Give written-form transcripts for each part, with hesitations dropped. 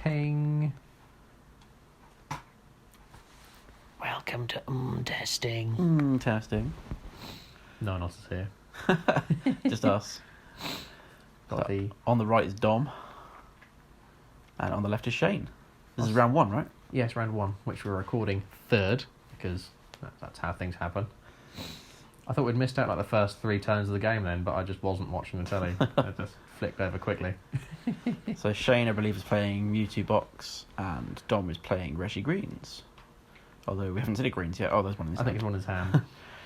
Ping. Welcome to testing. Testing. No one else is here. Just us. Got the... On the right is Dom. And on the left is Shane. This is round 1, right? Yes, round 1, which we're recording third, because that's how things happen. I thought we'd missed out like the first 3 turns of the game then, but I just wasn't watching the telly. I just flicked over quickly. So Shane, I believe, is playing Mewtwo Box, and Dom is playing Reggie Greens. Although we haven't seen a Greens yet. Oh, there's one in his hand. I think it's one in his hand.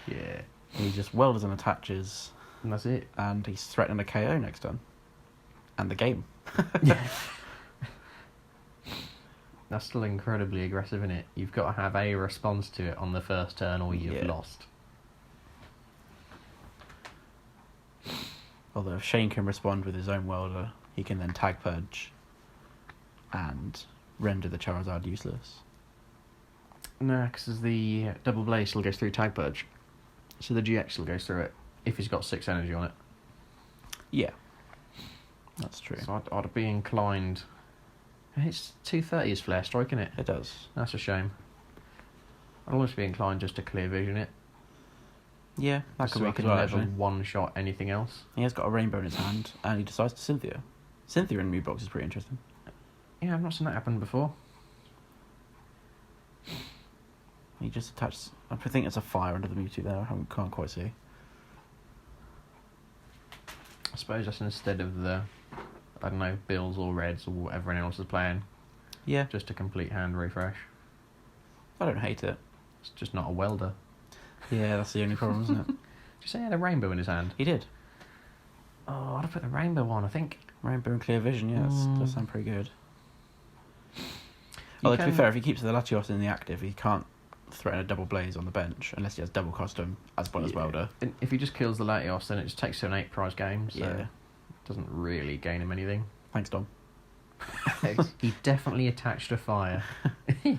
Yeah. He just welders and attaches. And that's it. And he's threatening a KO next turn. And the game. Yeah. That's still incredibly aggressive, isn't it? You've got to have a response to it on the first turn or you've lost. Although if Shane can respond with his own welder, he can then tag purge and render the Charizard useless. No, because the double blaze still goes through tag purge. So the GX still goes through it if he's got 6 energy on it. Yeah. That's true. So I'd be inclined... It's 230 is flare strike, isn't it? It does. That's a shame. I'd almost be inclined just to clear vision it. Yeah, that could so work he as can well, never actually. one-shot anything else. He has got a rainbow in his hand, and he decides to Cynthia. Cynthia in Mew Box is pretty interesting. Yeah, I've not seen that happen before. He just attached... I think it's a fire under the Mewtwo there. I can't quite see. I suppose that's instead of the, I don't know, Bills or Reds or whatever anyone else is playing. Yeah. Just a complete hand refresh. I don't hate it. It's just not a welder. Yeah, that's the only problem, isn't it? Did you say he had a rainbow in his hand? He did. Oh, I'd have put the rainbow on, I think. Rainbow and clear vision, yeah, that does sound pretty good. You Although, to be fair, if he keeps the Latios in the active, he can't threaten a double blaze on the bench unless he has double custom as well as welder. And if he just kills the Latios, then it just takes to an 8 prize game, so Yeah. it doesn't really gain him anything. Thanks, Dom. He definitely attached a fire. He's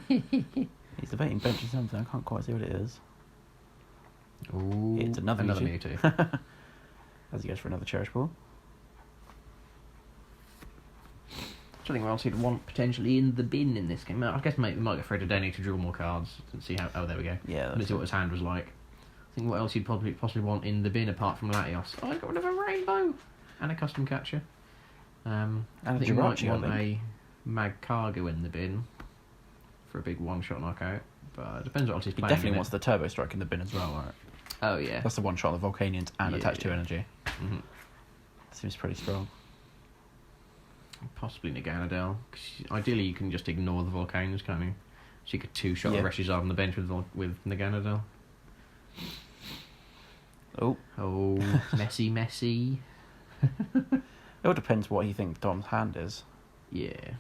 debating benching something. I can't quite see what it is. Ooh, It's another Mewtwo. As he goes for another Cherish Ball. Something else he'd want potentially in the bin in this game. I guess we might get Fred Denny to draw more cards and see how... Oh, there we go. Yeah, Let's see what his hand was like. I think what else he'd possibly want in the bin apart from Latios. Oh, I got rid of a rainbow! And a custom catcher. and I a think he might Jirachi, want a Mag Cargo in the bin for a big one-shot knockout. But it depends what else he's He playing. definitely wants the Turbo Strike in the bin as well, right? Oh, yeah. That's the one shot on the Volcanians and attach 2 energy. Mm-hmm. Seems pretty strong. Possibly Naganadel. Ideally, you can just ignore the volcanoes, can't you? So you could 2-shot a Reshizard on the bench with Naganadel. Oh. Oh, messy. It all depends what he thinks Dom's hand is. Yeah.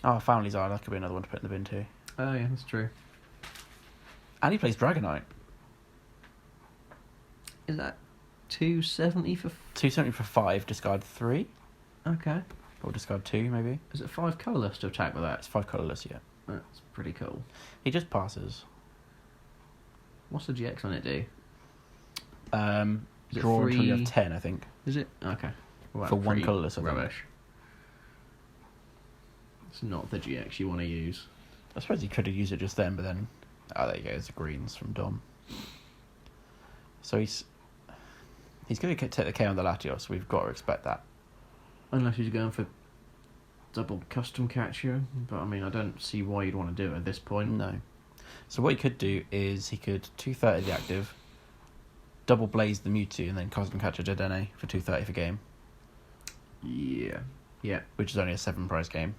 Oh, Family Zard, that could be another one to put in the bin too. Oh, yeah, that's true. And he plays Dragonite. Is that 270 for... 270 for 5, discard 3. Okay. Or discard 2, maybe. Is it 5 colourless to attack with that? It's 5 colourless, yeah. That's pretty cool. He just passes. What's the GX on it do? Is it Draw until you 3? have 10, I think. Is it? Okay. Well, For 1 pretty colourless, I think. rubbish. It's not the GX you want to use. I suppose he could have used it just then, but then... Oh, there you go, it's the greens from Dom. So he's going to take the K on the Latios, so we've got to expect that. Unless he's going for double custom catcher, but I mean, I don't see why you'd want to do it at this point. No. So what he could do is he could 230 the active, double blaze the Mewtwo, and then custom catcher Dedenne for 230 for game. Yeah. Which is only a 7 prize game.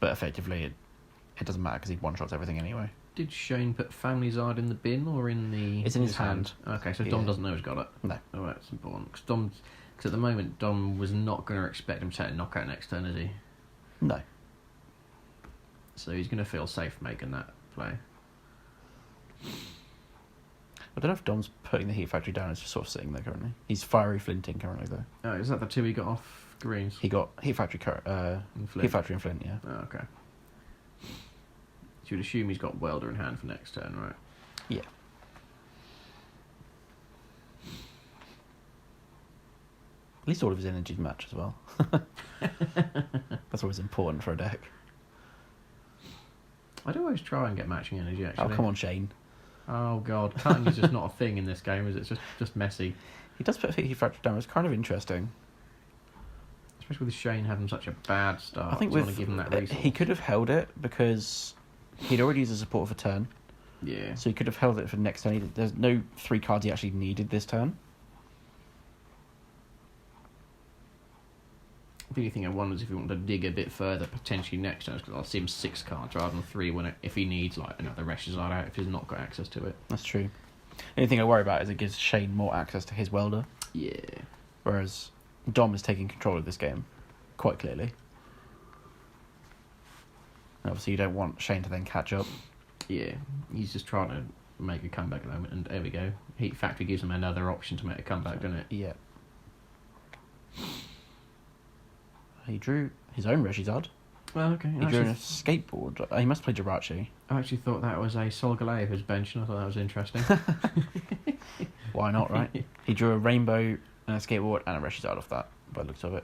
But effectively, it doesn't matter because he one-shots everything anyway. Did Shane put Family Zard in the bin or in the... It's in his hand. Okay, so Dom doesn't know he's got it. No. Oh, right, that's important. Because at the moment, Dom was not going to expect him to take a knockout next turn, is he? No. So he's going to feel safe making that play. I don't know if Dom's putting the Heat Factory down. It's just sort of sitting there currently. He's fiery flinting currently, though. Oh, is that the 2 he got off greens? He got Heat Factory, Heat Factory and Flint, yeah. Oh, okay. So you'd assume he's got Welder in hand for next turn, right? Yeah. At least all of his energies match as well. That's always important for a deck. I do always try and get matching energy, actually. Oh, come on, Shane. Oh, God. Cutting is just not a thing in this game, is it? It's just messy. He does put Heat Fracture down. It's kind of interesting. Especially with Shane having such a bad start. I think want to give him that resource. he could have held it because he'd already used a support for turn. Yeah. So he could have held it for the next turn. There's no 3 cards he actually needed this turn. The only thing I wonder is if he wanted to dig a bit further, potentially next turn, because I'll see him 6 cards rather than 3 if he needs like another Reshizard out, if he's not got access to it. That's true. The only thing I worry about is it gives Shane more access to his welder. Yeah. Whereas Dom is taking control of this game, quite clearly. And obviously you don't want Shane to then catch up. Yeah, he's just trying to make a comeback at the moment, and there we go. Heat Factory gives him another option to make a comeback, doesn't it? Yeah. He drew his own Reshizard. Well, okay. He drew a skateboard. He must play Jirachi. I actually thought that was a Solgaleo who's bench, and I thought that was interesting. Why not, right? He drew a rainbow and a skateboard and a Reshizard off that, by the looks of it.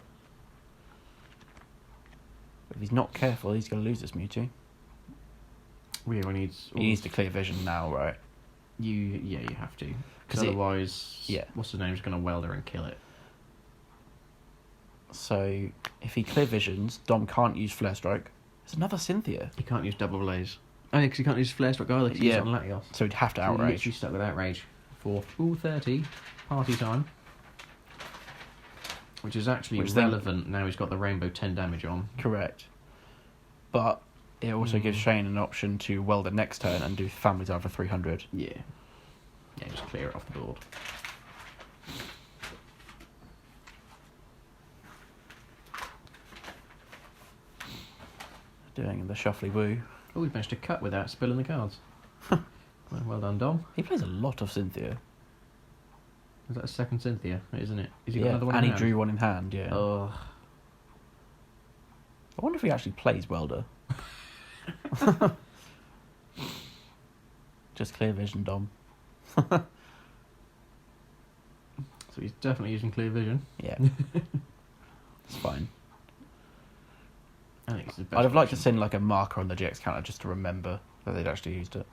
If he's not careful, he's going to lose this Mewtwo. He needs to clear vision now, right? You have to. Because otherwise, yeah. What's his name's going to welder and kill it. So, if he clear visions, Dom can't use Flare Strike. There's another Cynthia. He can't use Double Blaze. Oh, yeah, because he can't use Flare Strike either, because he's on Latios. So he'd have to He's Outrage. literally stuck with Outrage for 30, party time. Which is actually relevant now he's got the Rainbow 10 damage on. Correct. But it also gives Shane an option to weld it next turn and do Family Time for 300. Yeah. Yeah, just clear it off the board. Doing the shuffly woo. Oh, we've managed to cut without spilling the cards. Well done, Dom. He plays a lot of Cynthia. Is that a second Cynthia, isn't it? Has he got another one and in he hand? drew one in hand, yeah. Oh. I wonder if he actually plays Welder. Just clear vision, Dom. So he's definitely using clear vision. Yeah. It's fine. I think it's the best I'd have liked to option. send like a marker on the GX counter just to remember that they'd actually used it.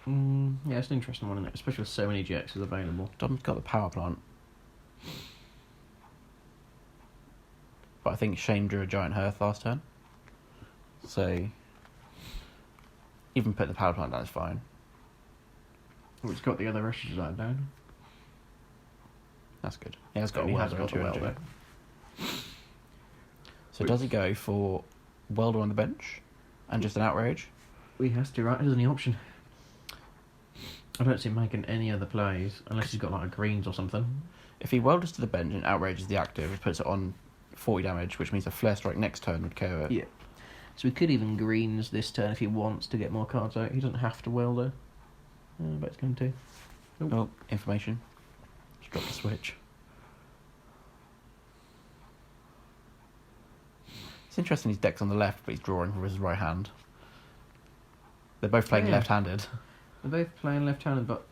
Yeah, it's an interesting one, isn't it? Especially with so many GXs available. Dom's got the power plant. But I think Shane drew a giant Hearth last turn. So even put the power plant down is fine. Oh, it's got the other rushes down. That's good. He has got He a has welder got and the 200. welder. So does he go for welder on the bench and just an outrage? He has to, right? There's any option. I don't see him making any other plays unless he's got like a greens or something. If he welders to the bench and outrages the active, it puts it on 40 damage, which means a Flare Strike next turn would KO it. Yeah. So he could even greens this turn if he wants to get more cards out. He doesn't have to welder. But it's going to. Oh, information. Just dropped the switch. It's interesting his deck's on the left, but he's drawing with his right hand. They're both playing left-handed. They're both playing left-handed, but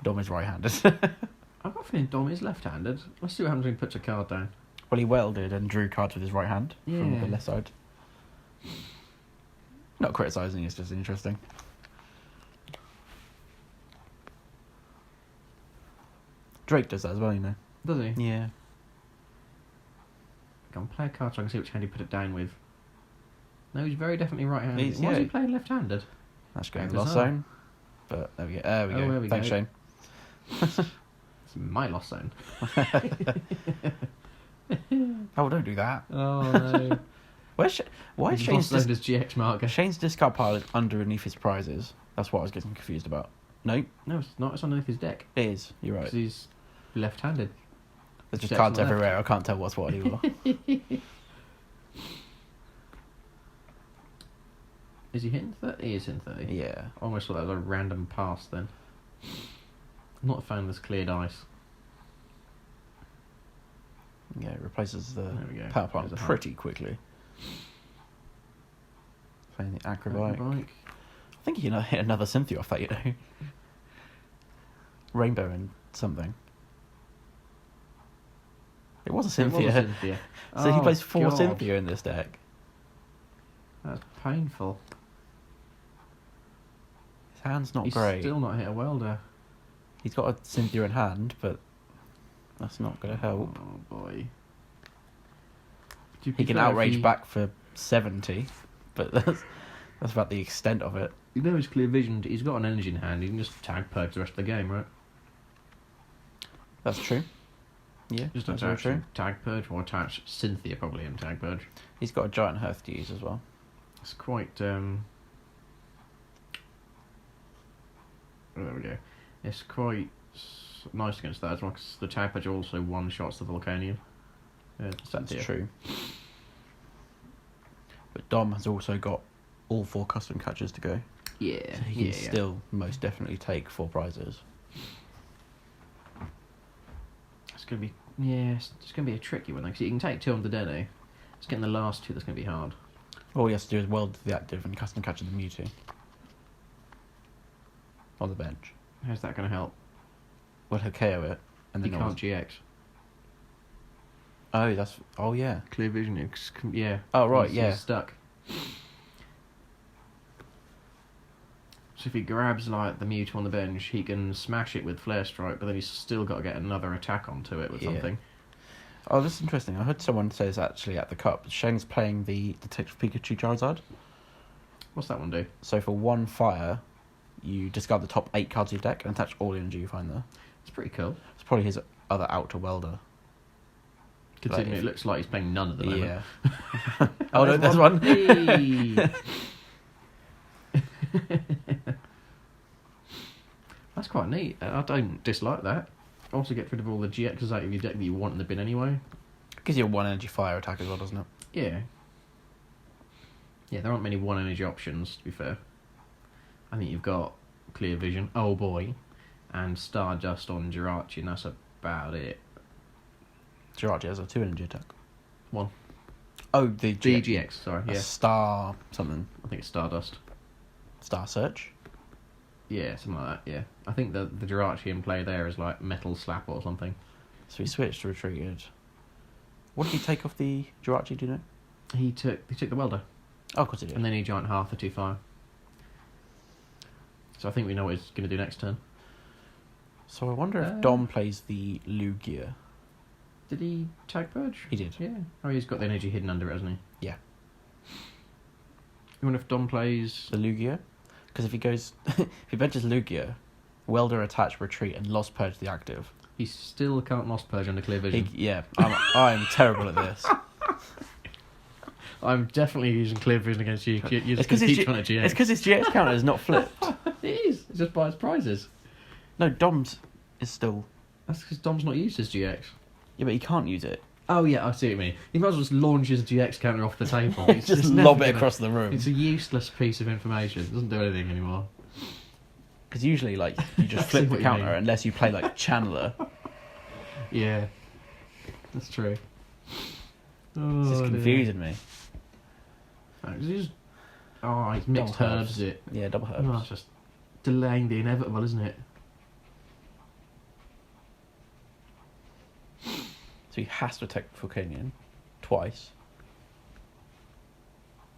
Dom is right-handed. I've got a feeling Dom is left-handed. Let's see what happens when he puts a card down. Well, he welded and drew cards with his right hand from the left side. Not criticising, it's just interesting. Drake does that as well, you know. Does he? Yeah. Go on, play a card so I can see which hand he put it down with. No, he's very definitely right-handed. Why Why is he playing left-handed? That's going Very lost bizarre. zone. But there we go. There we go. There we Thanks, go. Shane. It's my lost zone. Oh, don't do that. Oh, no. Why is He's Shane's, lost zone as GX marker. Shane's discard pile is underneath his prizes? That's what I was getting confused about. No, No, it's not. It's underneath his deck. it is. You're right. Because he's left-handed. There's just Check's cards on the left. everywhere. I can't tell what's what anymore. Is he hitting 30? He is hitting 30. Yeah. I almost thought that was a random pass then. I'm not a fan of this cleared ice. Yeah, it replaces the There we go. power plant There's a pretty quickly. Playing the acrobike. Acrobike. I think you can hit another Cynthia off that, you know. Rainbow and something. It was a It Cynthia. was a Cynthia. So he Oh, plays 4 God. Cynthia in this deck. That's painful. His hand's not He's great. still not hit a welder. He's got a Cynthia in hand, but that's not going to help. Oh boy. He can outrage back for 70, but that's about the extent of it. You know he's clear visioned. He's got an energy in hand. He can just tag purge the rest of the game, right? That's true. Yeah, Just that's very attach true. tag purge or attach Cynthia probably in tag purge. He's got a giant hearth to use as well. It's quite. Oh, there we go. It's quite nice against that as well because the tag purge also one shots the Volcanion. That's true. But Dom has also got all 4 custom catches to go. Yeah, So he can still most definitely take 4 prizes. It's gonna be it's gonna be a tricky one because you can take 2 on the Deno. It's getting the last 2 that's gonna be hard. All he has to do is weld the active and custom catch the Mewtwo on the bench. How's that gonna help? Well, he'll KO it, and You then can't GX. Oh yeah. Clear vision. Yeah. Oh right, He's yeah. stuck. So if he grabs like the Mewtwo on the bench, he can smash it with Flare Strike, but then he's still got to get another attack onto it with something. Oh, this is interesting. I heard someone say this actually at the Cup. Shane's playing the Detective Pikachu Charizard. What's that one do? So for 1 fire, you discard the top 8 cards of your deck and attach all the energy you find there. It's pretty cool. It's probably his other outer welder. Considering it looks like he's playing none at the moment. Yeah. Oh no, there's one. Hey! That's quite neat. I don't dislike that. Also get rid of all the GXs out of your deck that you want in the bin anyway. Gives you a 1 energy fire attack as well, doesn't it? Yeah. Yeah, there aren't many 1 energy options, to be fair. I think you've got Clear Vision, oh boy, and Stardust on Jirachi, and that's about it. Jirachi has a 2 energy attack. 1. Oh, the GX, sorry, a yeah. star something. I think it's Stardust. Star Search? Yeah, something like that, yeah. I think the Jirachi in play there is like Metal Slap or something. So he switched, retreated. What did he take off the Jirachi, do you know? He took the Welder, Oh, of course he did. and then he Giant Hearth for 2 fire. So I think we know what he's going to do next turn. So I wonder if Dom plays the Lugia. Did he tag purge? He did. Yeah. Oh, he's got the energy hidden under it, hasn't he? Yeah. You wonder if Dom plays... The Lugia? Because if he goes... if he benches Lugia, Welder attach, retreat, and Lost Purge the active. He still can't Lost Purge under Clear Vision. I'm terrible at this. I'm definitely using Clear Vision against you. You're just going to keep trying to GX. It's because his GX counter is not flipped. It is. It's just by his prizes. No, Dom's is still... That's because Dom's not used his GX. Yeah, but he can't use it. Oh, yeah, I see what you mean. He might as well just launch his GX counter off the table. It's Just never lob it gonna- across the room. It's a useless piece of information. It doesn't do anything anymore. Because usually, like, you just I see flip the what you counter mean. unless you play, like, Channeler. Yeah. That's true. Oh, It's just dear. confusing me. He's just... Oh, he's mixed Double herbs it. Yeah, double herbs. Oh, it's just delaying the inevitable, isn't it? So he has to attack Volcanion twice.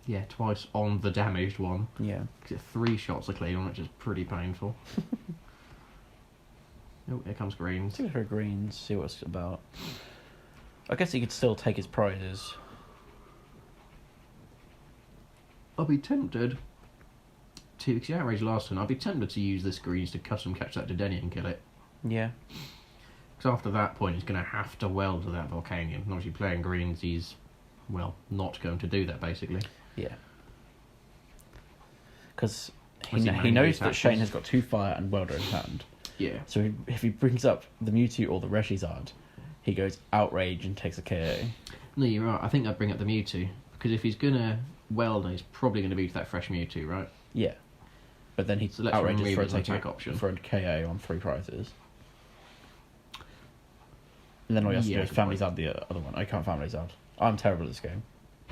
Yeah, twice on the damaged one. Yeah. 'Cause 3 shots are clean on, which is pretty painful. Oh, here comes greens. See for greens, see what it's about. I guess he could still take his prizes. I'll be tempted to, because he outraged last turn, I'll be tempted to use this greens to custom catch that Dedenne and kill it. Yeah. Because after that point, he's going to have to weld to that Volcanion. And obviously, playing greens, he's, well, not going to do that, basically. Yeah. Because Was he he manually knows that attached? Shane has got 2 fire and Welder in hand. Yeah. So if he brings up the Mewtwo or the Reshizard, he goes Outrage and takes a KO. No, you're right. I think I'd bring up the Mewtwo. Because if he's going to weld, he's probably going to be to that fresh Mewtwo, right? Yeah. But then he So let's outrages remove for a, his attack option. for a KO on 3 prizes. And then all he has to do Yeah, is good Family point. Zard the other one. I can't Family Zard. I'm terrible at this game.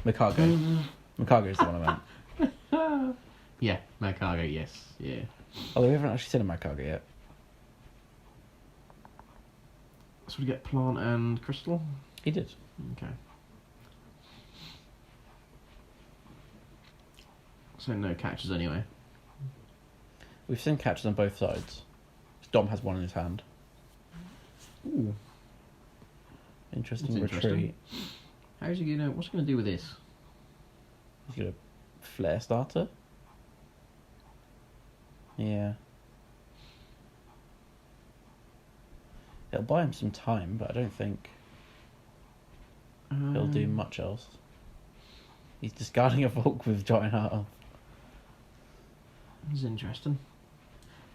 Mikago. Mikago is the one I meant. Yeah, Magcargo, yes. Yeah. Although we haven't actually seen a Mikago yet. So we get plant and crystal? He did. Okay. So no catches anyway. We've seen catches on both sides. Dom has one in his hand. Ooh. Interesting That's retreat. interesting. How's he gonna? What's he gonna do with this? He's got a flare starter. Yeah. It'll buy him some time, but I don't think he'll do much else. He's discarding a Volk with Giant Heart. This is interesting.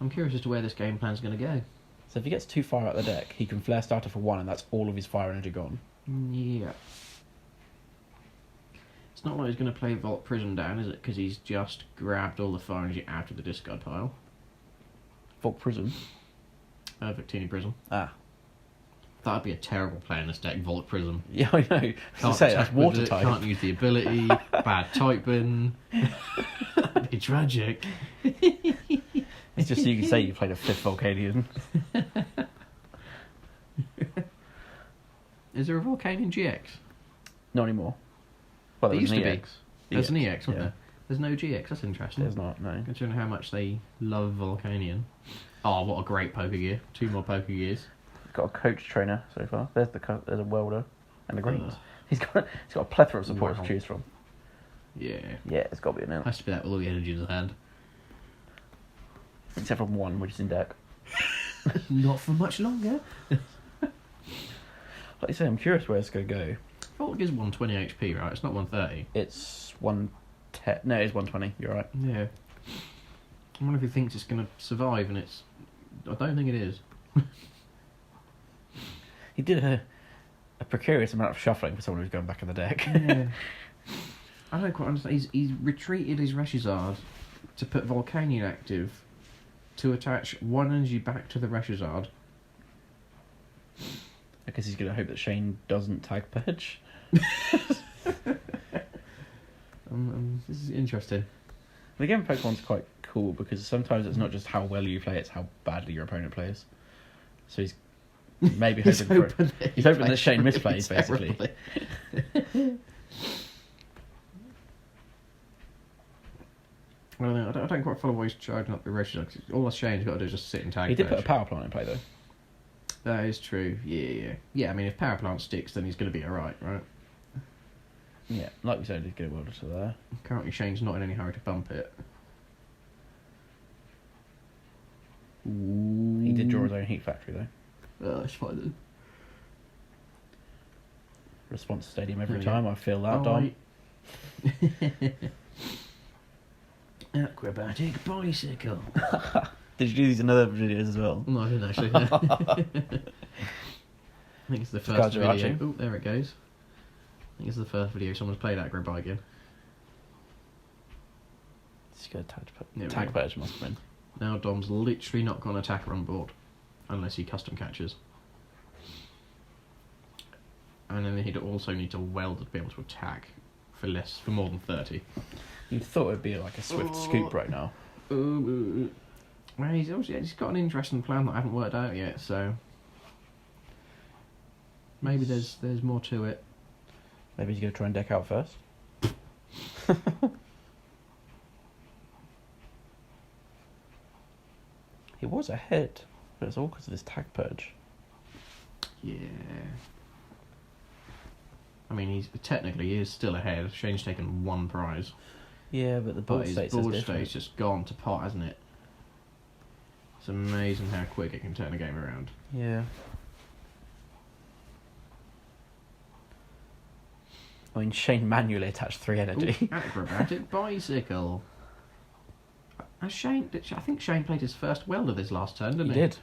I'm curious as to where this game plan's going to go. So if he gets 2 fire out of the deck, he can flare starter for 1, and that's all of his fire energy gone. Yeah. It's not like he's going to play Vault Prism down, is it? Because he's just grabbed all the fire energy out of the discard pile. Volk Prism. Victini Prism. Ah. That'd be a terrible play in this deck, Vault Prism. Yeah, I know. Can't say attack that's with water it, type. Can't use the ability. Bad type bin. That'd be tragic. It's just so you can say you played a 5th Volcanion. Is there a Volcanion GX? Not anymore. Well, There there was used an to be. EX. There's an EX, wasn't yeah. there? There's no GX, that's interesting. There's not, no. Considering how much they love Volcanion. Oh, what a great poker gear. 2 more poker gears. Got a coach trainer so far. There's a welder and the greens. Ugh. He's got a plethora of supporters Wow. to choose from. Yeah. Yeah, it's got to be an L. Has to be that with all the energy in his hand. Except for 1, which is in deck. Not for much longer. Like you say, I'm curious where it's going to go. Volk is 120 HP, right? It's not 130. It's 110. No, it's 120. You're right. Yeah. I wonder if he thinks it's going to survive, and it's... I don't think it is. He did a precarious amount of shuffling for someone who's going back in the deck. Yeah. I don't quite understand. He's retreated his Reshizard to put Volcanion active to attach 1 energy back to the Reshizard. I guess he's going to hope that Shane doesn't tag purge. This is interesting. The game of Pokemon's quite cool because sometimes it's not just how well you play, it's how badly your opponent plays. So he's maybe hoping he's hoping that Shane misplays, basically. I don't quite follow why he's charging up the Reshizard. All Shane's got to do is just sit and tag. He did put a purge. power plant in play though. That is true. Yeah. I mean, if power plant sticks, then he's going to be alright, right? Yeah, like we said, he's good welder to there. Currently, Shane's not in any hurry to bump it. He did draw his own heat factory though. That's fine then. Response stadium every There we time. go. I feel that, Dom. Acrobatic bicycle. Did you do these in other videos as well? No, I didn't actually. I think it's the first Discard your video. arching. Oh, there it goes. I think it's the first video someone's played acrobiking. Just go There we tag go. purge must have been. Now Dom's literally not got an attacker on board, unless he custom catches. And then he'd also need to weld to be able to attack for more than 30. You'd thought it'd be like a swift scoop right now. Well, he's got an interesting plan that I haven't worked out yet, so maybe there's more to it. Maybe he's going to try and deck out first. He was ahead, but it's all because of this tag purge. Yeah. I mean, he is still ahead. Shane's taken 1 prize. Yeah, but the board But his states board is different. state's just gone to pot, hasn't it? It's amazing how quick it can turn a game around. Yeah. I mean, Shane manually attached 3 energy. Ooh, acrobatic bicycle. I think Shane played his first welder this last turn, didn't he? He did.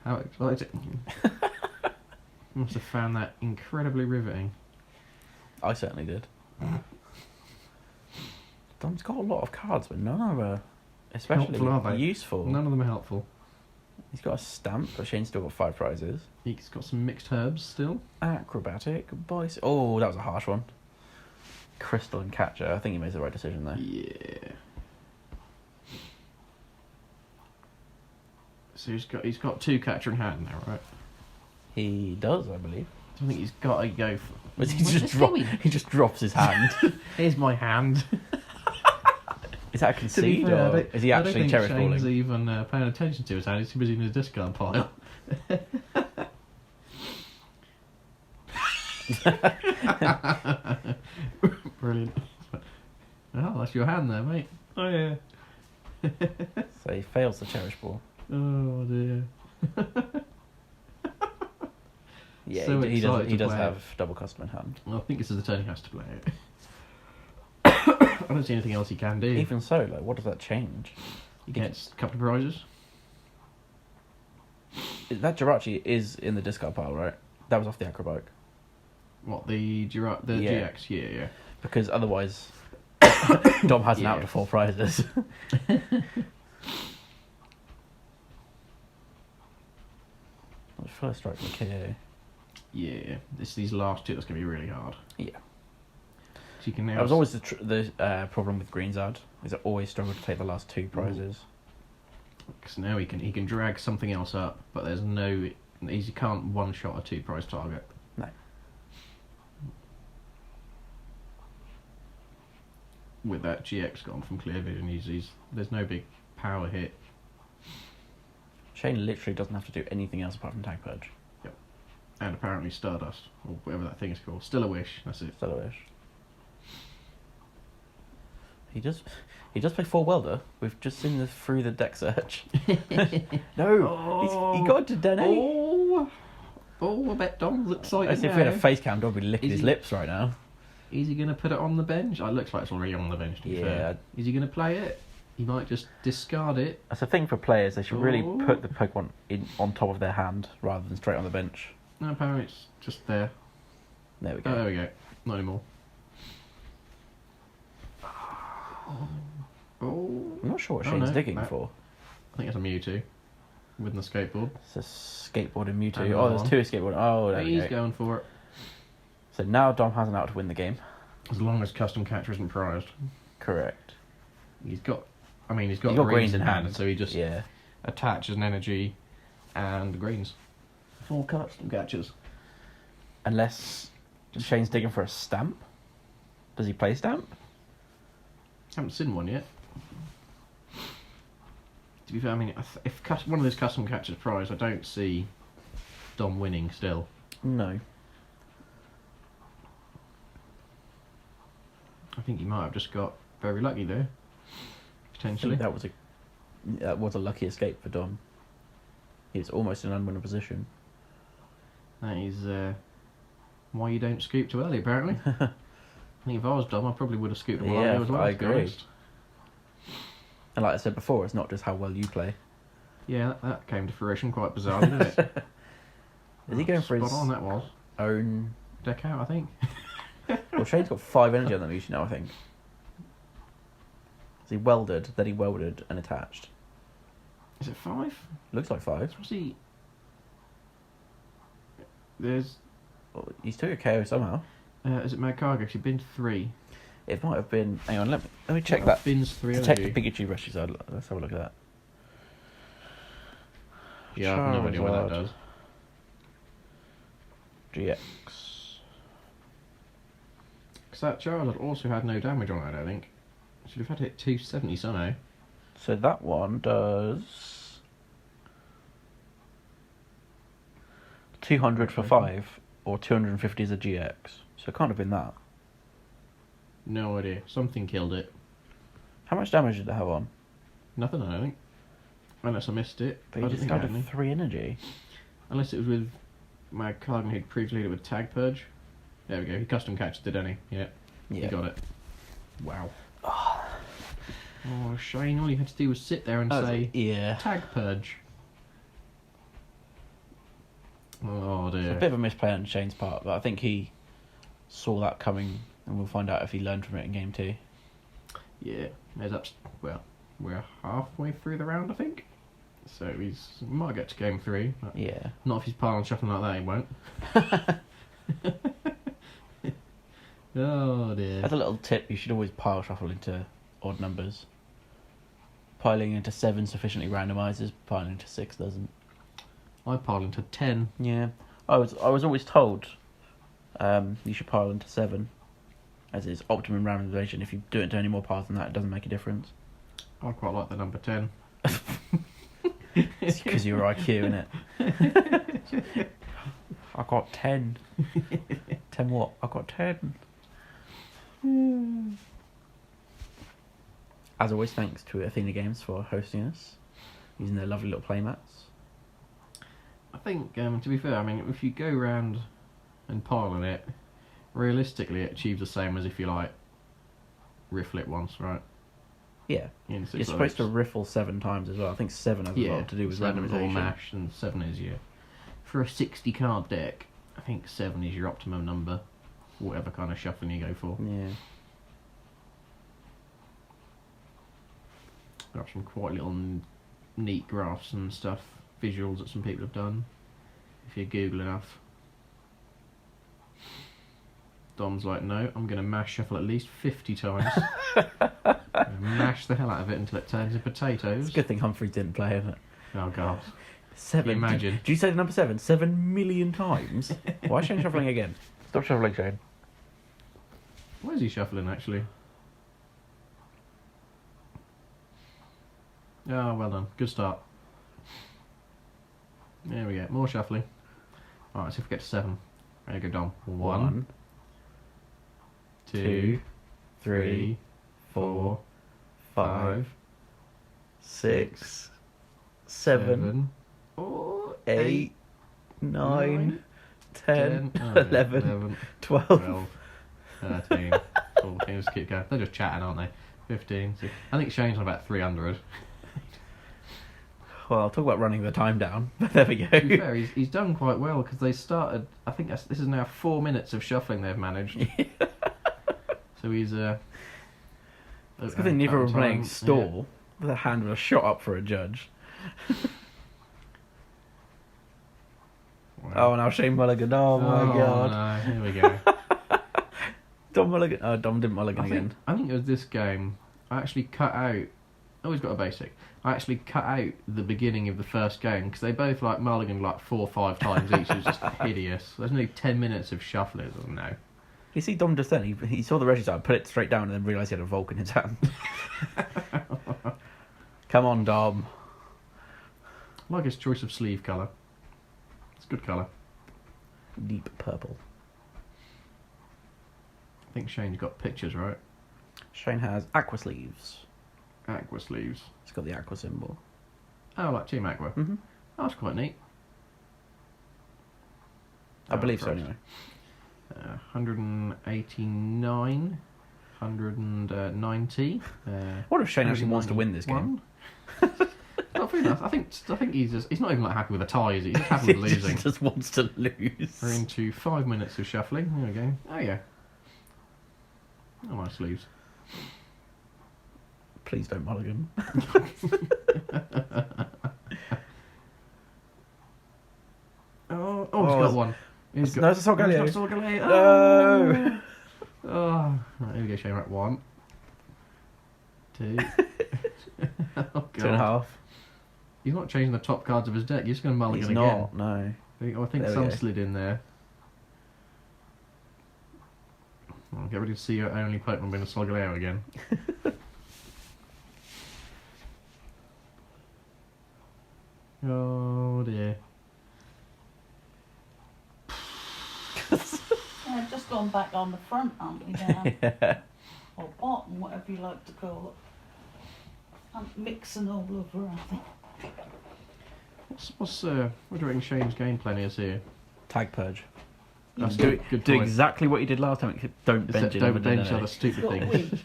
How exciting. Must have found that incredibly riveting. I certainly did. Dom's got a lot of cards, but none of them are especially Helpful, are they? useful. None of them are helpful. He's got a stamp, but Shane's still got 5 prizes. He's got some mixed herbs still. Acrobatic, bicycle. Oh, that was a harsh one. Crystal and catcher. I think he made the right decision there. Yeah. So he's got 2 catcher in hand now, right? He does, I believe. I think he's got to go for... He just drops his hand. Here's my hand. Is that a concede, or is he actually cherish balling? Shane's even paying attention to his hand. He's too busy in his discard pile. Brilliant. Oh, that's your hand there, mate. Oh, yeah. So he fails the cherish ball. Oh, dear. Yeah, So he does play have double custom in hand. Well, I think this is the turn he has to play it. I don't see anything else he can do. Even so, like, what does that change? He gets a couple of prizes. That Jirachi is in the discard pile, right? That was off the acrobat. What, the GX? Yeah. Because otherwise, Dom has an out to 4 prizes. First strike from KO. Yeah, these last two, that's going to be really hard. Yeah. So you can now... That was always the problem with Green's ad, is it always struggled to take the last 2 prizes. Because now he can drag something else up, but there's no... He can't one-shot a 2-prize target. No. With that GX gone from clear vision, there's no big power hit. Shane literally doesn't have to do anything else apart from tag purge. Yep. And apparently Stardust, or whatever that thing is called. Still a wish, that's it. Still a wish. He does play 4 welder. We've just seen this through the deck search. No, he got to Dene. I bet Dom looks like If we had a face cam, Dom would be licking his lips right now. Is he going to put it on the bench? It looks like it's already on the bench, to be fair. Is he going to play it? He might just discard it. That's a thing for players. They should really put the Pokemon on top of their hand rather than straight on the bench. No, apparently it's just there. There we go. Oh, there we go. Not anymore. I'm not sure what Shane's digging for. I think it's a Mewtwo with the skateboard. It's a skateboarding Mewtwo. Oh, there's 2 skateboarding. Oh, there we go. He's going for it. So now Dom has an out to win the game. As long as custom catcher isn't prized. Correct. He's got greens in hand, so he just attaches an energy and greens. 4 custom catchers. Unless Shane's digging for a stamp. Does he play stamp? Haven't seen one yet. To be fair, I mean, if one of those custom catchers prized, I don't see Dom winning still. No. I think he might have just got very lucky there. Potentially. I think that was a lucky escape for Dom. He's almost in an unwinnable position. That is why you don't scoop too early, apparently. I think if I was Dom, I probably would have scooped a while ago as well. I agree. And like I said before, it's not just how well you play. Yeah, that came to fruition quite bizarrely, didn't it? Is he going for his that was. own deck out, I think? Well, Shane's got 5 energy on that Mewtwo now, I think. So he welded, then he welded and attached. Is it 5? Looks like 5. What's he... There's... Well, he's took a KO somehow. Is it Magcargo? She's been 3. It might have been... Hang on, let me check that. Bin's 3 Check the Pikachu rushes. Let's have a look at that. Yeah, I have no idea what that does. GX. Because that Charizard also had no damage on it, I don't think. Should have had hit 270 somehow. So that one does 200 for 5, or 250 as a GX. So it can't have been that. No idea. Something killed it. How much damage did it have on? Nothing, I don't think. Unless I missed it. But he just started 3 energy. Unless it was with Magcargo who'd previously hit it with Tag Purge. There we go. He custom catched it, didn't he? Yeah. He got it. Wow. Oh, Shane, all you had to do was sit there and say, Tag Purge. Oh, dear. It's a bit of a misplay on Shane's part, but I think he saw that coming, and we'll find out if he learned from it in game 2. Yeah. Well, we're halfway through the round, I think. So he might get to game 3. Yeah. Not if he's piling shuffling like that, he won't. Oh, dear. As a little tip, you should always pile shuffle into odd numbers. Piling into 7 sufficiently randomizes, piling into 6 doesn't. I pile into 10. Yeah. I was always told you should pile into 7, as it's optimum randomization. If you do it to any more piles than that, it doesn't make a difference. I quite like the number 10. It's because you're IQ, innit? I got 10. 10 what? I got 10. As always, thanks to Athena Games for hosting us, using their lovely little playmats. I think, to be fair, I mean, if you go round and pile on it, realistically it achieves the same as if you, like, riffle it once, right? Yeah. You're supposed to riffle 7 times as well. I think 7 has a lot to do with randomization. Or mash, and 7 is your... For a 60 card deck, I think 7 is your optimum number, whatever kind of shuffling you go for. Yeah. Got some quite little neat graphs and stuff, visuals that some people have done, if you Google enough. Dom's like, no, I'm going to mash shuffle at least 50 times. Mash the hell out of it until it turns into potatoes. It's a good thing Humphrey didn't play, isn't it? Oh, God. 7. Imagine. Did you say the number 7? 7 million times? Why is Shane shuffling again? Stop shuffling, Shane. Why is he shuffling, actually? Oh, well done. Good start. There we go. More shuffling. Alright, let's see if we get to 7. There you go, Dom. 1, 2, 3, 4, 5, 6, 7, 8, 9, 10, 11, 12, 13, 14. Just keep going. They're just chatting, aren't they? 15. 16. I think Shane's on about 300. Well, I'll talk about running the time down, but there we go. To be fair, he's done quite well because they started. I think this is now 4 minutes of shuffling they've managed. So he's it's good thing neither were playing stall with a hand with a shot up for a judge. Wow. Oh, now Shane Mulligan. Oh my god. No, here we go. Dom Mulligan. Oh, Dom didn't Mulligan again. I think it was this game. I actually cut out. Oh, he's got a basic. I actually cut out the beginning of the first game because they both like mulligan like 4 or 5 times each. It was just hideous. There's nearly 10 minutes of shuffling. I don't know. You see Dom just then, he saw the Reggie side, put it straight down and then realised he had a Volk in his hand. Come on, Dom. I like his choice of sleeve colour. It's a good colour. Deep purple. I think Shane's got pictures, right? Shane has aqua sleeves. Aqua sleeves. It's got the aqua symbol. Oh, like Team Aqua. Mm-hmm. Oh, that's quite neat. I believe so, anyway. 189, 190. What if Shane actually wants to win this game? Not fair enough. I think he's not even like happy with a tie, is he? He's just happy with losing. He just wants to lose. We're into 5 minutes of shuffling. There we go. Oh yeah. Oh, nice sleeves. Please don't mulligan. He's got one. No, it's a Solgaleo. No! Oh. Right, here we go, Shane. Right, 1, 2. Oh, God. 2.5. He's not changing the top cards of his deck. You're just going to mulligan He's again. not, no. I think There we some go. slid in there. Well, get ready to see your only Pokemon being a Solgaleo again. Oh dear. I've just gone back on the front, aren't we, Dan? Yeah. Or bottom, whatever you like to call it. I'm mixing all over, I think. What do you reckon Shane's game plan is here? Tag purge. That's Do good do point. exactly what you did last time. Don't bench it. Don't bench other stupid things.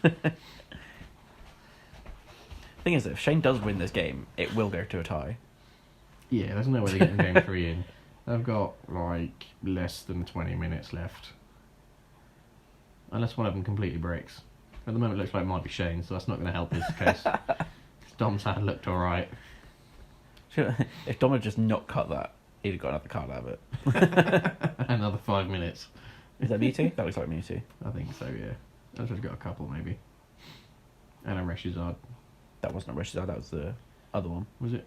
Thing is, if Shane does win this game, it will go to a tie. Yeah, there's no way they're getting game 3 in. They've got like less than 20 minutes left. Unless one of them completely breaks. At the moment it looks like it might be Shane, so that's not going to help his case. Dom's hand looked alright. If Dom had just not cut that, he'd have got another card out of it. Another 5 minutes. Is that Mewtwo? That looks like Mewtwo. I think so, yeah. I've just got a couple maybe. And a Reshizard. That wasn't a Reshizard, that was the other one. Was it?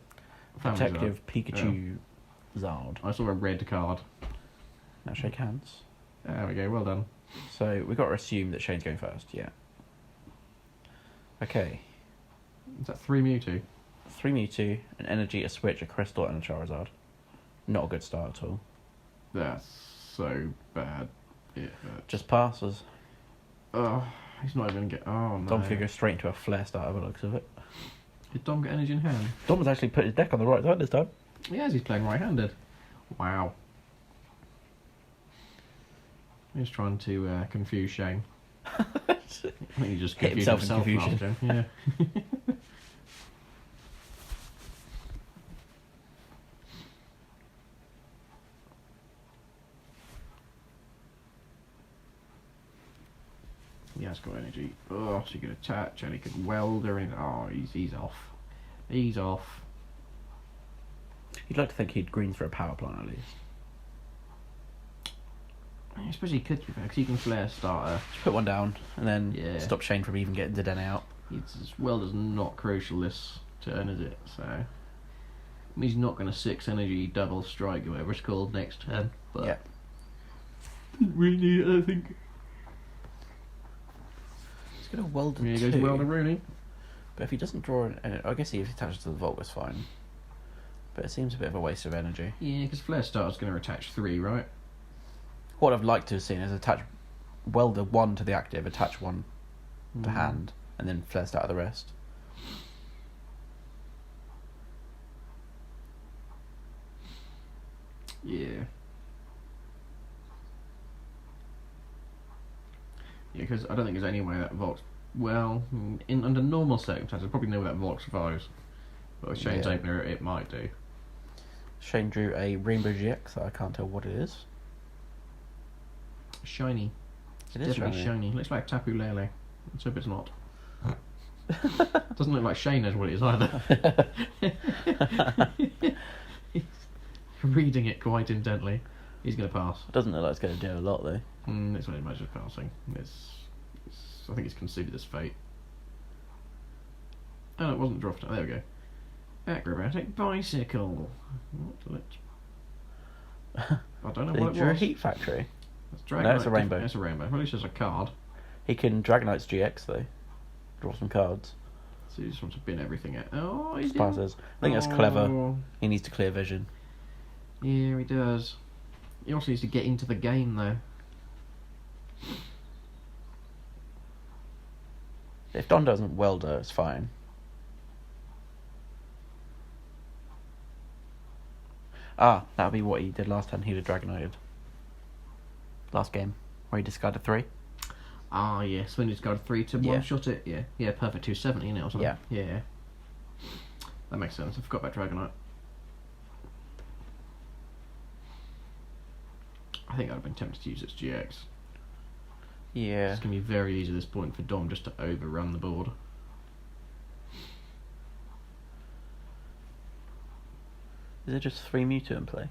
Protective Pikachu Zard. I saw a red card. Now shake hands. There we go, well done. So we've got to assume that Shane's going first, yeah. Okay. Is that 3 Mewtwo? 3 Mewtwo, an Energy, a Switch, a Crystal, and a Charizard. Not a good start at all. That's so bad. It hurts. Just passes. Oh, he's not even get. Oh no. Dom's going to go straight into a Flare Starter by the looks of it. Did Dom get energy in hand? Dom has actually put his deck on the right side this time. Yes, he's playing right-handed. Wow. He's trying to confuse Shane. I think he just Hit confused himself in himself confusion. after. Yeah. He has got energy. Oh, so he could attach and he could weld or anything. Oh, he's off. He's off. You'd like to think he'd green for a power plant at least. I suppose he could, because he can flare starter. Just put one down and then Yeah. stop Shane from even getting Dedenne out. It's as well as not crucial this turn, is it? So he's not going to 6 energy double strike or whatever it's called next turn. But Yeah. didn't really need it, I think. He's going to weld Here a goes 2. Welder Rooney. But if he doesn't draw an... I guess if he attaches to the Volt, it's fine. But it seems a bit of a waste of energy. Yeah, because flare starter's going to attach 3, right? What I've liked to have seen is attach Welder 1 to the active, attach 1 to hand, and then Flare Starter the rest. Yeah. Yeah, because I don't think there's any way that Volk. Well, under normal circumstances, probably no way that Volk survives. But with Shane's Yeah. opener, it might do. Shane drew a Rainbow GX, so I can't tell what it is. Shiny. It is Definitely shiny. shiny. Looks like Tapu Lele. Let's hope it's not. Doesn't look like Shane knows what it is either. He's reading it quite intently. He's going to pass. It doesn't look like it's going to do a lot though. It's only a matter of passing. I think it's considered as fate. Oh, it wasn't dropped. There we go. Acrobatic bicycle. I don't know He what it drew a was. Heat Factory. It's No, it's a rainbow. It's a rainbow. Well, at least there's a card. He can Dragonite's GX though. Draw some cards. So he just wants to bin everything out. Oh, he did. Passes. I think that's clever. He needs to clear vision. Yeah, he does. He also needs to get into the game, though. If Don doesn't welder, it's fine. Ah, that would be what he did last time. He'd have Dragonited. Last game, where he discarded 3. Ah, yes. When he's got 3 to Yeah. one-shot it. Yeah, yeah, perfect 270, innit, or something. Yeah. Yeah. That makes sense. I forgot about Dragonite. I think I'd have been tempted to use its GX. Yeah. It's going to be very easy at this point for Dom just to overrun the board. Is there just 3 Mewtwo in play?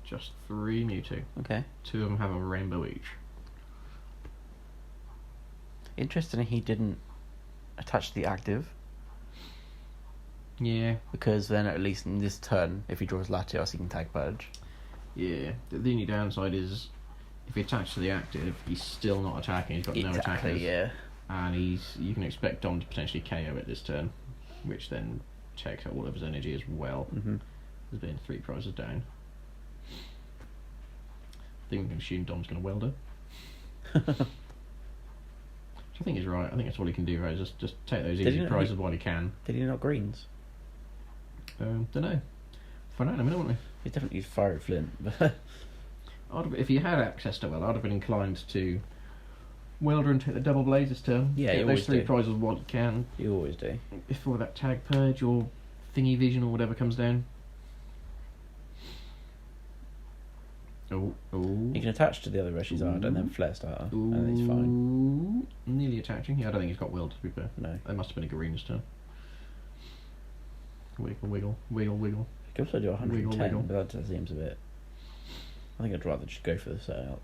Just 3 Mewtwo. Okay. 2 of them have a rainbow each. Interesting he didn't attach the active, Yeah, because then at least in this turn, if he draws Latios, he can tag Purge. yeah. The only downside is if he attaches to the active, he's still not attacking. He's got no attackers. yeah. And you can expect Dom to potentially KO it this turn, which then takes out all of his energy as well. Mm-hmm. There's been 3 prizes down. I think we can assume Dom's going to weld her. Which I think is right. I think that's all he can do, right? Is just take those Did easy he not- prizes while he can. Did he not greens? Don't know. Find out in a minute, won't we? He's definitely used Fiery Flint, but If he had access to weld, I'd have been inclined to welder and take the double blaze this turn. Yeah, get you those always 3 do. prizes while you can you always do. before that tag purge or thingy vision or whatever comes down. Oh. He can attach to the other Reshizard and then Flare Starter, and then he's fine. Ooh, nearly attaching. Yeah, I don't think he's got weld, to be fair. No. There must have been a Garena's turn. Wiggle, wiggle, wiggle, wiggle. He could also do 110, Wiggle, wiggle. but that just seems a bit... I think I'd rather just go for the setup.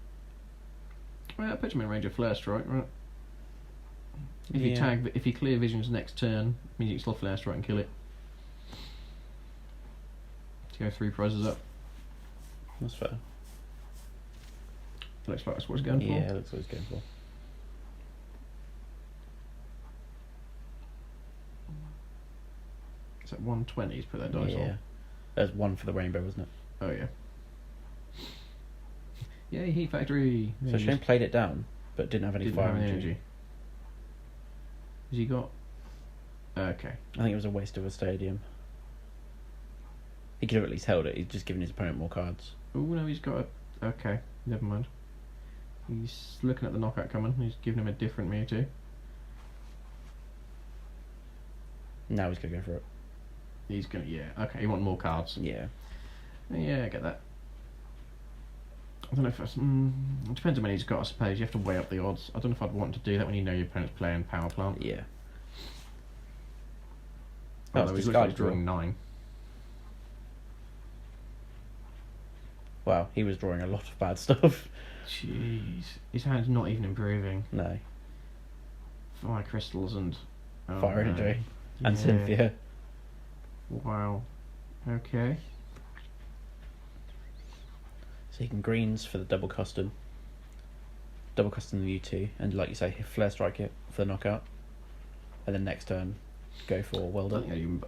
Well, that puts him in range of Flare Strike, right? If you Yeah. if you clear visions next turn, means you can still Flare Strike and kill it. To go 3 prizes up. That's fair. Looks like that's what he's going for. Yeah, looks what he's going for. Is that 120 he's put that dice Yeah. on? There's one for the rainbow, wasn't it? Oh, yeah. Yay, Heat Factory! So Shane played it down, but didn't have any Didn't fire have any energy. Has he got... Okay. I think it was a waste of a stadium. He could have at least held it. He's just given his opponent more cards. Oh, no, he's got a... Okay, never mind. He's looking at the knockout coming. He's giving him a different Mewtwo. Now he's going to go for it. He's gonna... Yeah, okay, he wants more cards. Yeah. Yeah, I get that. I don't know if that's... it depends on many he's got, I suppose. You have to weigh up the odds. I don't know if I'd want to do that when you know your opponent's playing Power Plant. Yeah. Although he's literally drawing 9. Wow, he was drawing a lot of bad stuff. Jeez. His hand's not even improving. No. Fire crystals and... oh, Fire no. energy. And Yeah. Cynthia. Wow. Okay. So he can greens for the double custom the U2, and like you say, flare strike it for the knockout, and then next turn go for welder.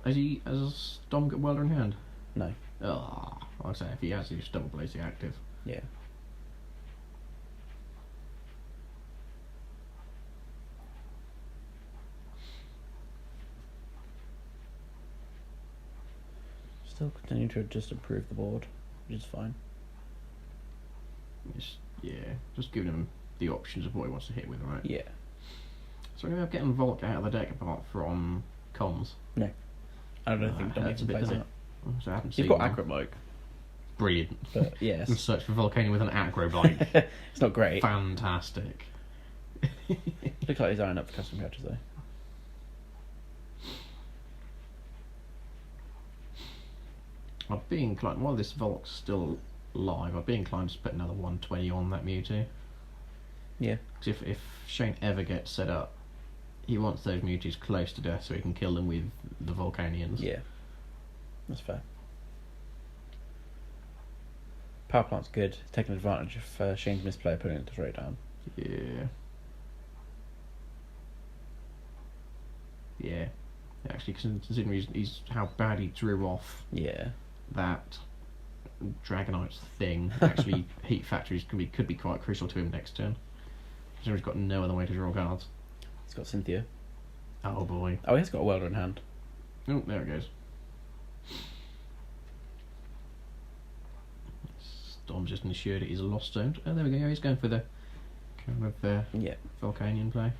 Has Dom got welder in hand? No. Oh, I'd say if he has, he's double blaze active. Yeah. Still continue to just improve the board, which is fine. Just giving him the options of what he wants to hit with, right? Yeah. So anyway, I'm getting Volk out of the deck apart from cons. No. I don't think Dominic That's a can bit, play doesn't that. it? So I haven't You've seen got one. Acrobike, Brilliant. but yes. And search for Volcanion with an Acrobike. It's not great. Fantastic. Looks like he's eyeing up for custom catches though. I'd be inclined, while this Volk's still live, I'd be inclined to put another 120 on that Mewtwo. Yeah. Because if Shane ever gets set up, he wants those Mewtwo's close to death so he can kill them with the Volcanions. Yeah. That's fair. Power Plant's good. It's taking advantage of Shane's misplay, putting it to throw it down. Yeah. Yeah. Actually, considering he's how bad he drew off Yeah. that Dragonite's thing, actually Heat Factories could be quite crucial to him next turn. Considering he's got no other way to draw cards. He's got Cynthia. Oh boy. Oh, he has got a welder in hand. Oh, there it goes. Dom's just ensured it is a lost zone. Oh, there we go. He's going for the kind of Yeah. Volcanion play.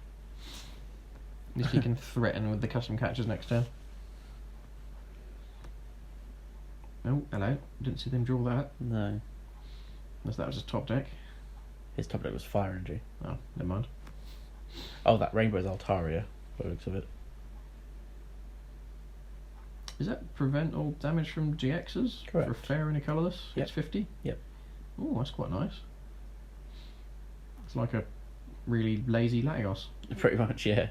At least he can threaten with the custom catchers next turn. Oh, hello. Didn't see them draw that. No. Unless that was his top deck. His top deck was fire energy. Oh, never mind. Oh, that rainbow is Altaria, by the looks of it. Does that prevent all damage from GXs? Correct. For fair and a colourless? Yep. It's 50? Yep. Oh, that's quite nice. It's like a really lazy Latios. Pretty much, yeah.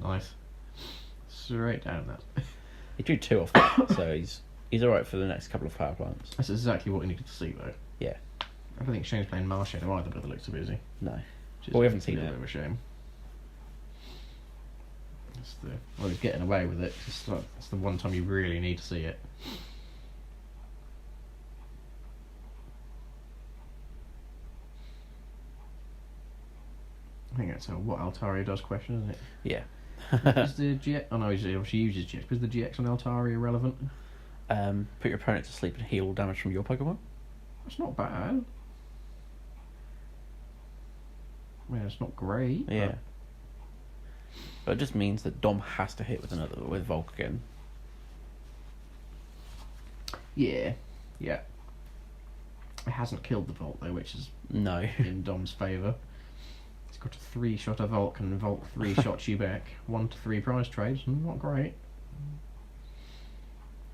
Nice. Straight down that. He drew 2 off that, so he's alright for the next couple of power plants. That's exactly what we needed to see, though. Yeah. I don't think Shane's playing Marshadow either, by the looks of it, is he? No. Which is Well, we haven't a seen little it. bit of a shame. Well, he's getting away with it. It's the one time you really need to see it. I think that's what Altaria does question, isn't it? Yeah. Is the GX... Oh no, she uses GX. But is the GX on Altaria relevant? Put your opponent to sleep and heal all damage from your Pokemon. That's not bad. I mean, it's not great. Yeah. But it just means that Dom has to hit with Volk again. Yeah. Yeah. It hasn't killed the Volt though, which is No. in Dom's favour. He's got a 3-shot of Volk and Volk 3-shots you back. 1 to 3 prize trades. Not great.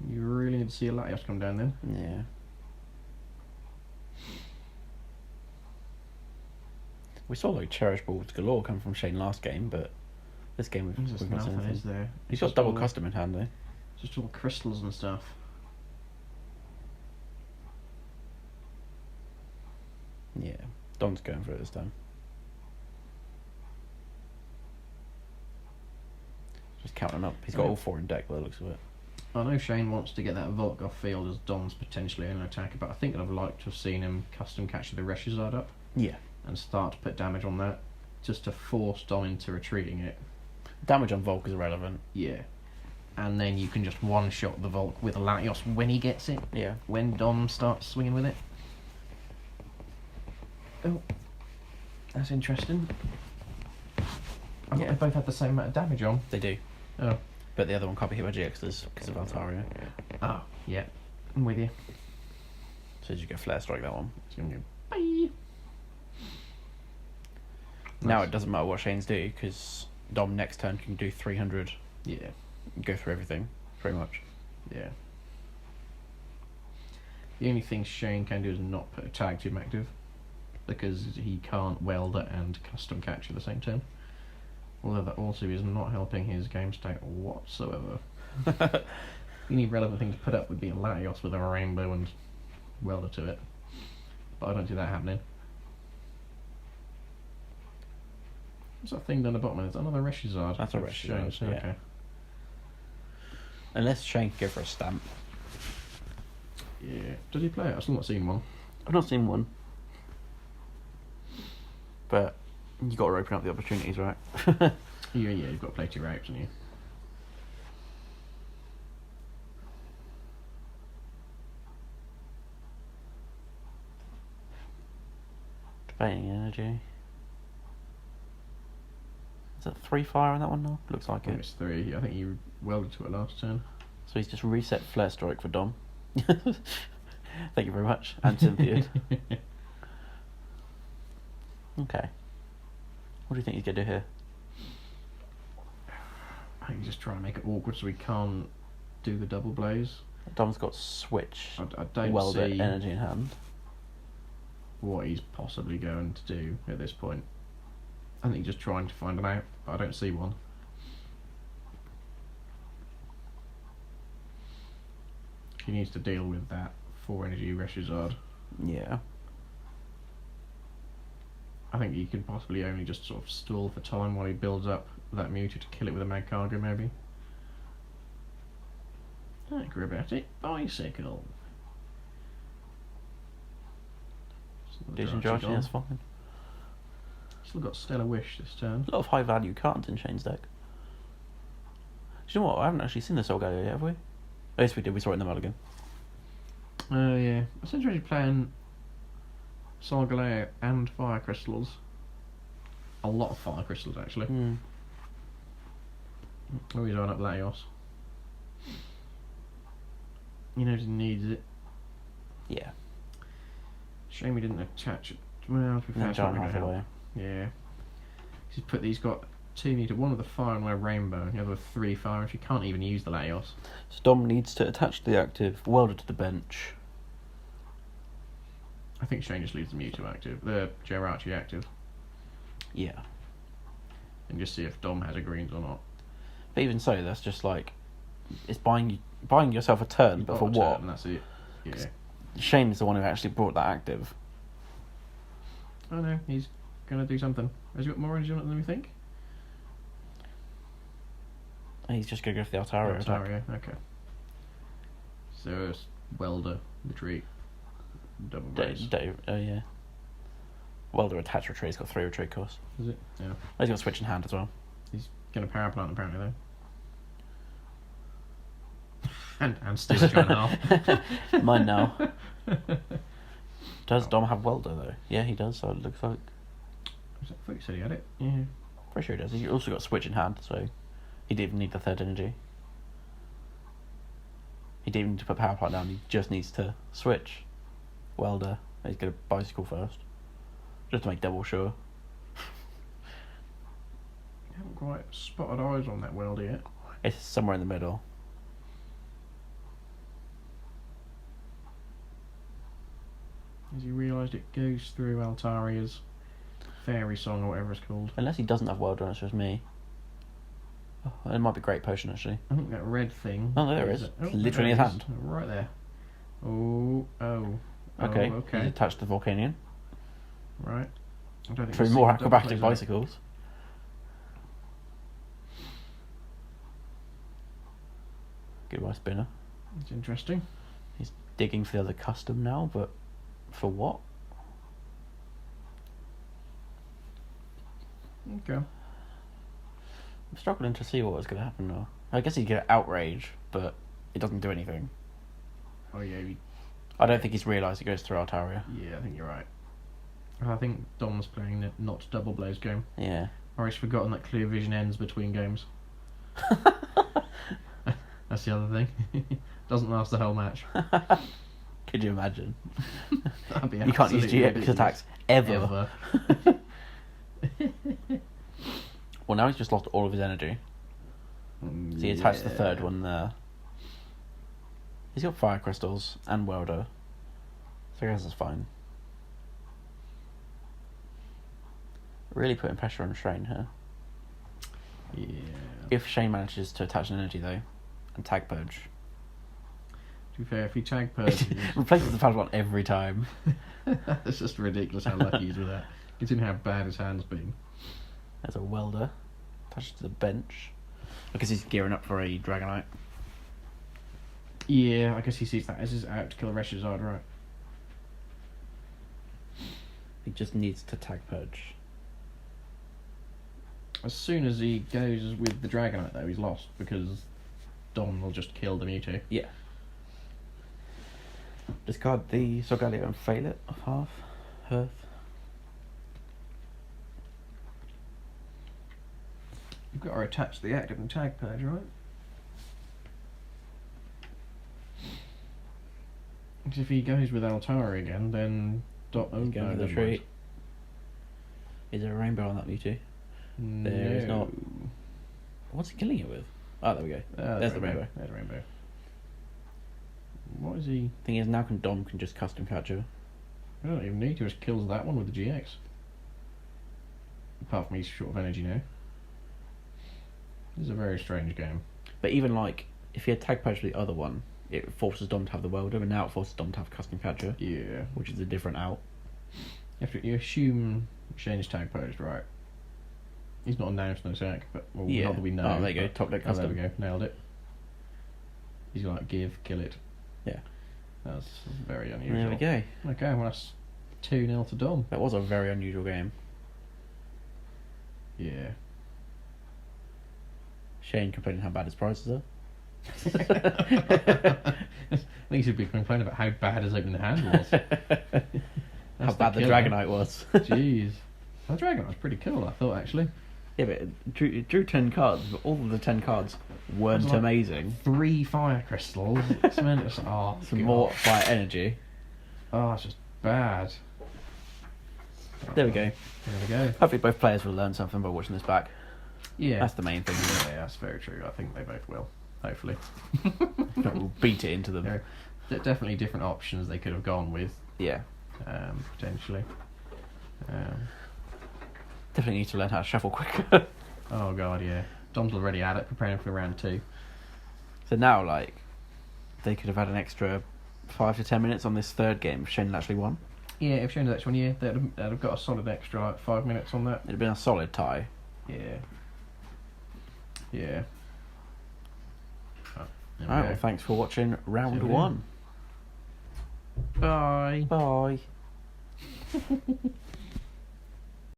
You really need to see a Latios come down then. Yeah. We saw like Cherish Balls galore come from Shane last game, but this game There's we've just not seen nothing, anything. is there? He's It's got just double all- custom in hand though. Just all crystals and stuff. Don's going for it this time. Just counting up. He's got all 4 in deck by the looks of it. I know Shane wants to get that Volk off field as Dom's potentially an attacker, but I think I'd have liked to have seen him custom capture the Reshizard up. Yeah. And start to put damage on that, just to force Dom into retreating it. Damage on Volk is irrelevant. Yeah. And then you can just one-shot the Volk with a Latios when he gets it. Yeah. When Dom starts swinging with it. Oh. That's interesting. Yeah, they both had the same amount of damage on. They do. Oh. But the other one can't be hit by GXs because of Altaria. Oh, yeah. I'm with you. So you get Flare Strike that one. It's going to go, bye. Now it doesn't matter what Shane's do because Dom next turn can do 300. Yeah. Go through everything, pretty much. Yeah. The only thing Shane can do is not put a tag team active, because he can't welder and custom capture the same turn. Although that also is not helping his game state whatsoever. The only relevant thing to put up would be a Latios with a rainbow and welder to it. But I don't see that happening. What's that thing down the bottom? Is that another Reshizard? That's a Reshizard, yeah. Okay. Unless Shane can go for a stamp. Yeah. Does he play it? I've still not seen one. I've not seen one. But you got to open up the opportunities, right? Yeah, you've got to play 2 rapes, haven't you? Debating energy. Is that 3 fire on that one now? Looks like it. It's 3. I think you welded to it last turn. So he's just reset Flare Strike for Dom. Thank you very much. And Cynthia. Okay. What do you think he's going to do here? I think he's just trying to make it awkward so we can't do the double blaze. Dom's got switch. I don't welder see energy in hand. what he's possibly going to do at this point. I think he's just trying to find an out, but I don't see one. He needs to deal with that 4 energy Reshizard. Yeah. I think he can possibly only just sort of stall for time while he builds up that Mewtwo to kill it with a Mag Cargo, maybe. Acrobatic Bicycle. Decent charge, yeah, that's fine. Still got Stellar Wish this turn. A lot of high value cards in Shane's deck. Do you know what? I haven't actually seen the Solgaleo yet, have we? Oh, yes, we did. We saw it in the Mulligan. Oh, yeah. I seem to be playing Solgaleo and Fire Crystals. A lot of Fire Crystals, actually. Oh, he's on up Latios. He knows he needs it. Yeah. Shame he didn't attach it. Well, to be fair, it's not going to help. Yeah. He's got 2 meter, one with a fire and one with a rainbow, and the other with 3 fire, and she can't even use the Latios. So Dom needs to attach the active, welder to the bench. I think Shane just leaves the Mewtwo active, the Jirachi active, Yeah. and just see if Dom has a greens or not. But even so, that's just like, it's buying yourself a turn, You've but got for a what? turn, and that's it. Yeah. Shane is the one who actually brought that active. Oh no, he's going to do something. Has he got more energy on it than we think? He's just going to go for the Altaria attack. Altaria, okay. So it's Welder, retreat, double blaze. Oh yeah. Welder attach retreat. He's got 3 retreat costs. Is it? Yeah. Oh, he's got switch in hand as well. He's going to power plant apparently though. and Stitch join half. Mine now. Does Dom have welder though? Yeah, he does. So it looks like. I thought you said he had it. Yeah. Pretty sure he does. He's also got switch in hand, so he didn't even need the 3rd energy. He didn't even need to put power plant down. He just needs to switch. Welder. He's going to bicycle first, just to make double sure. You haven't quite spotted eyes on that Welder yet. It's somewhere in the middle. Has he realised it goes through Altaria's Fairy Song or whatever it's called? Unless he doesn't have welder, it's just me. Oh, it might be Great Potion actually. I think that red thing. Oh, there it is. It's literally in his hand. Right there. Oh. Okay. Oh, okay. He's attached to the Volcanion. Right. I don't think Through we've more seen double acrobatic plays, though. bicycles. Goodbye spinner. It's interesting. He's digging for the other custom now, but for what? Okay. I'm struggling to see what's going to happen now. I guess he'd get outrage, but it doesn't do anything. Oh yeah, I don't think he's realised it goes through Altaria. yeah. I think you're right. I think Dom's playing the not double blaze game. Yeah. Or he's forgotten that clear vision ends between games. That's the other thing. Doesn't last the whole match. Could you imagine? That'd be You can't use absolutely GX ridiculous. attacks ever. Well, now he's just lost all of his energy. So he attacks the third one there. He's got fire crystals and welder, so I guess that's fine. Really putting pressure on Shane here. Yeah. If Shane manages to attach an energy though, and tag purge, To be fair, if he tag purges, replaces the Padawan every time. it's just ridiculous how lucky he's with that. Considering how bad his hand's been. There's a welder attached to the bench. I guess he's gearing up for a Dragonite. Yeah, I guess he sees that as his out to kill the rest of his Zard, right? He just needs to tag purge. As soon as he goes with the Dragonite, though, he's lost because Dom will just kill the Mewtwo. Yeah. Discard the Solgaleo and fail it off half. Hearth. You've got to attach the active and tag purge, right? Because if he goes with Altari again, then Dom. He's going for the tree. Is there a rainbow on that Mewtwo? There is not. What's he killing it with? Oh, there we go. There's the rainbow. There's the rainbow. What is he? Thing is, now Dom can just custom capture. I don't even need to. Just kills that one with the GX. Apart from he's short of energy now. This is a very strange game. But even like, if he had tag purge for the other one, it forces Dom to have the welder, and now it forces Dom to have custom capture. Yeah. Which is a different out. You assume Shane's tag purged, right? He's not announced no sack, but well, Yeah. not that we know. Oh, there you go. but- Top deck Oh, there custom. we go. Nailed it. He's like, kill it. Yeah. That's very unusual. There we go. Okay, well that's 2-0 to Dom. That was a very unusual game. Yeah. Shane complaining how bad his prizes are. I think he should be complaining about how bad his opening hand was. How bad the killer. Dragonite was. Jeez. The Dragonite was pretty cool, I thought, actually. Yeah, but it drew 10 cards, but all of the 10 cards weren't It was like amazing. 3 fire crystals. It's meant to, oh, Some God. more fire energy. Oh, it's just bad. There we go. There we go. Hopefully both players will learn something by watching this back. Yeah. That's the main thing. Yeah, that's very true. I think they both will. Hopefully. We'll beat it into them. There are definitely different options they could have gone with, Yeah. potentially. Definitely need to learn how to shuffle quicker. Oh, God, yeah. Dom's already at it, preparing for round 2. So now, like, they could have had an extra 5 to 10 minutes on this third game if Shane had actually won. Yeah, if Shane had that one, yeah, they'd have got a solid extra like, 5 minutes on that. It'd have been a solid tie. Yeah. Yeah. Oh, there we Alright, go. well, thanks for watching round See you 1. Bye. Bye.